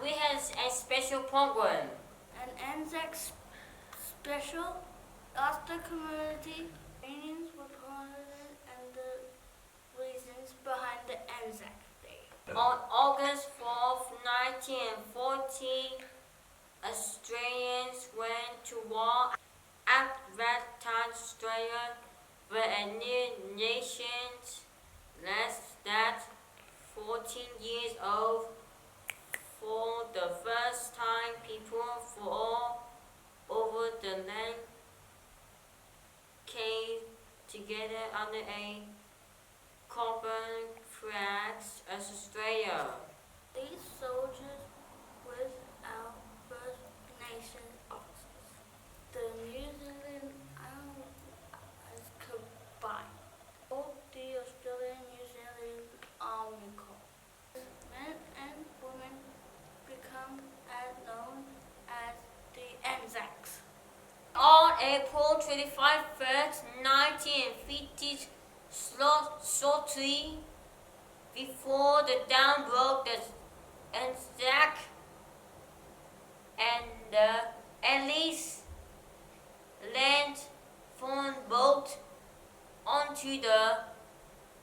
we had a special program. An Anzac special asked the community opinions were prominent and the reasons behind the Anzac Day. On August 4th, 1940, Australians went to war. At that time, Australia were a new nation, less than 14 years old. For the first time, people from all over the land came together under a common flag as Australia. These soldiers were our First Nation officers. The New Zealand Islanders combined. Both the Australian New Zealand Army Corps. Men and women become known as the Anzacs. On April 25, 1950, shortly before the dawn broke, the Anzac and the Alice land from boat onto the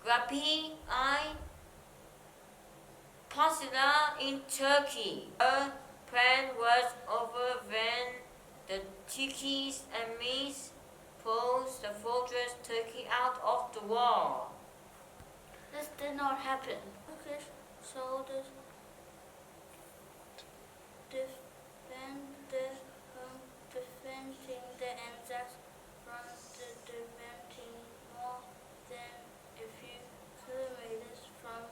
Grapi Peninsula in Turkey. A plan was over when the Turkish armies pushed the fortress Turkey out of the war. This did not happen. Turkish soldiers defended preventing the Anzacs from defending more than a few kilometers from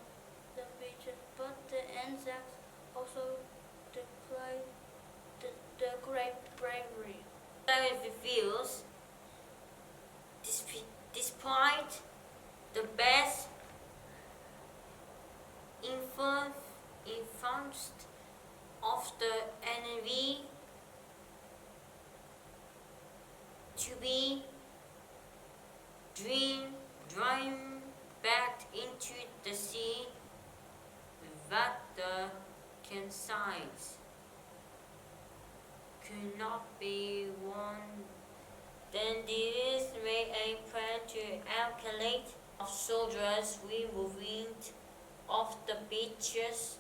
the region. But the Anzacs also displayed the great bravery. It reveals, despite the best influence of the enemy to be drawn back into the sea, that the campsites could not be won. Then leaders made a plan to allocate of soldiers removing off the beaches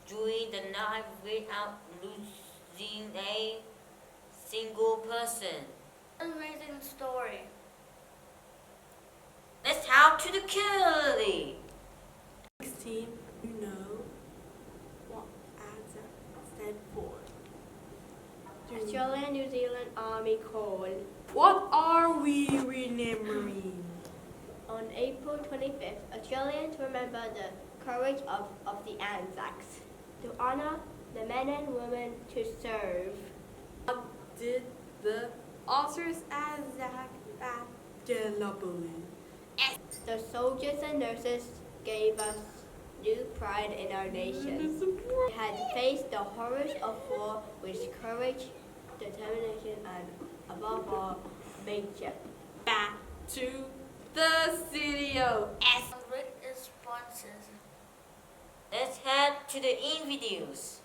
during the night without losing a single person. Amazing story. Let's head to the Kelly. 16, you know what Anzac stand for? Australian New Zealand Army Corps. What are we remembering? On April 25th, Australians remember the courage of the Anzacs to honor the men and women to serve. What did the officers Anzac at Gallipoli? The soldiers and nurses gave us new pride in our nation. We had faced the horrors of war with courage, determination, and above all, nature. Back to the studio. Great responses. Let's head to the in-videos.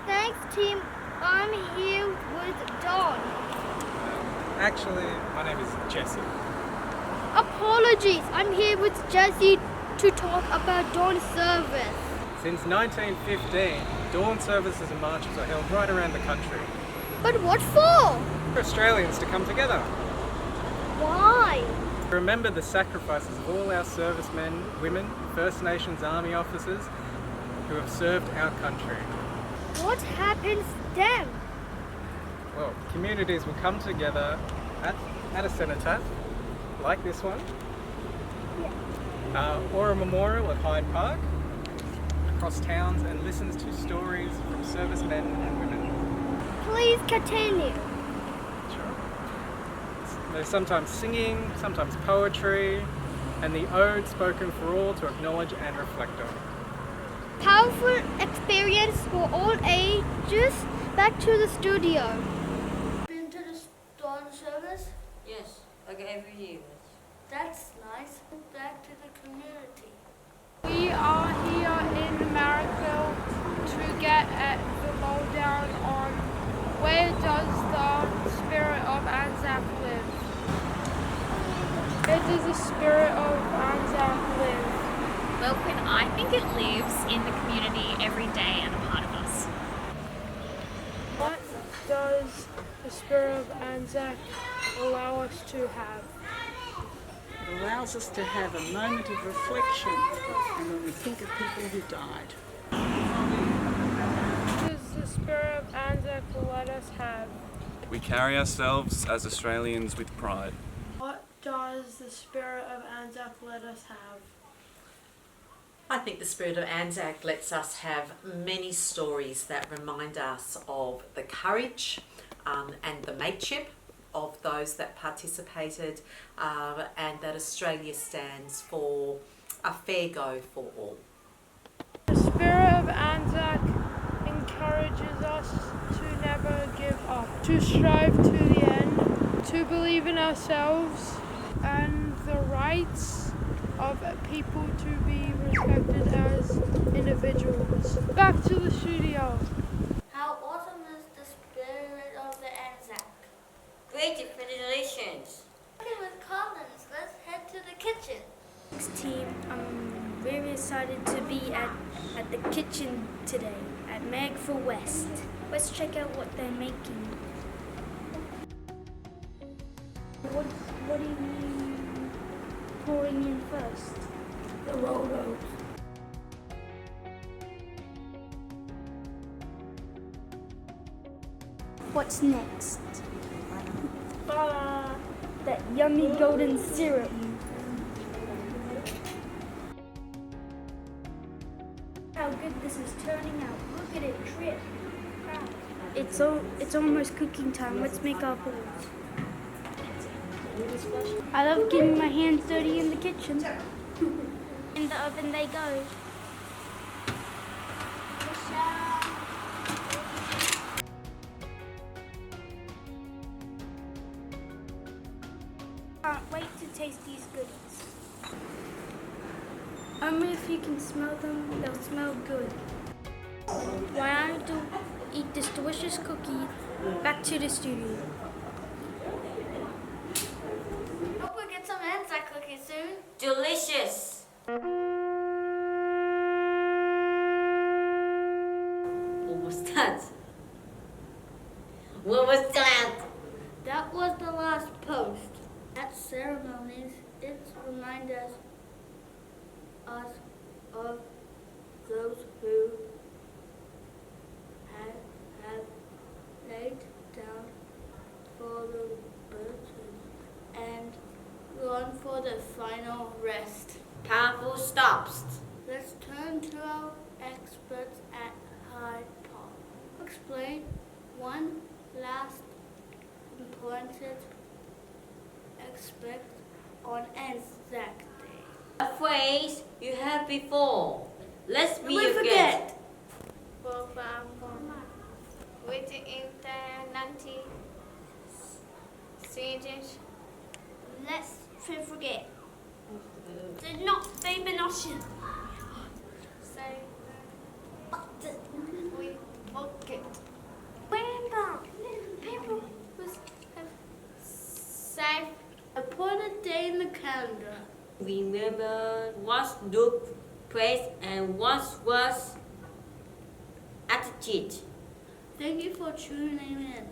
Thanks, team. I'm here with Don. Actually, my name is Jesse. Apologies. I'm here with Jesse to talk about dawn service. Since 1915, dawn services and marches are held right around the country But what for? for Australians to come together. Why? Remember the sacrifices of all our servicemen, women, First Nations Army officers who have served our country. What happens then? Well, communities will come together at a cenotaph, like this one, or a memorial at Hyde Park, across towns, and listens to stories from servicemen and women. Please continue. Sure. There's sometimes singing, sometimes poetry, and the ode spoken for all to acknowledge and reflect on. Powerful experience for all ages. Back to the studio. Been to the dawn service? Yes, like every year. That's nice. Back to the community. We are here in America to get the down on where does the Spirit of Anzac live? Where does the Spirit of Anzac live? Well, Quinn, I think it lives in the community every day and a part of us. What does the Spirit of Anzac allow us to have? It allows us to have a moment of reflection and when we think of people who died. What does the Spirit of Anzac let us have? We carry ourselves as Australians with pride. What does the Spirit of Anzac let us have? I think the Spirit of Anzac lets us have many stories that remind us of the courage and the mateship of those that participated, and that Australia stands for a fair go for all. The Spirit of Anzac encourages us to never give up, to strive to the end, to believe in ourselves and the rights of people to be respected as individuals. Back to the studio. How awesome is the spirit of the Anzac? Great definitions. Okay, with Collins, let's head to the kitchen. Team, I'm very excited to be at the kitchen today at Magfor West. Let's check out what they're making. What are you pouring in first? The roll. What's next? That yummy golden syrup. How good this is turning out. Look at it drip. It's almost cooking time. Let's make our balls. I love getting my hands dirty in the kitchen. In the oven they go. Can't wait to taste these goodies. Only if you can smell them, they'll smell good. While I do eat this delicious cookie, back to the studio. Hope we get some Anzac cookies soon. Delicious. What was that? What was that? That was the last post. At ceremonies, it reminds us of those who have laid down for the birches and gone for the final rest. Powerful stops. Let's turn to our experts at Hyde Park. Explain one last important aspect on Anzac Day. A phrase you heard before. Let's be We a forget. Let's forget. Did not favorite notion. Say, we forget. Remember, people was safe. I put a day in the calendar. Remember what looked, place, and what was attitude. Thank you for tuning in.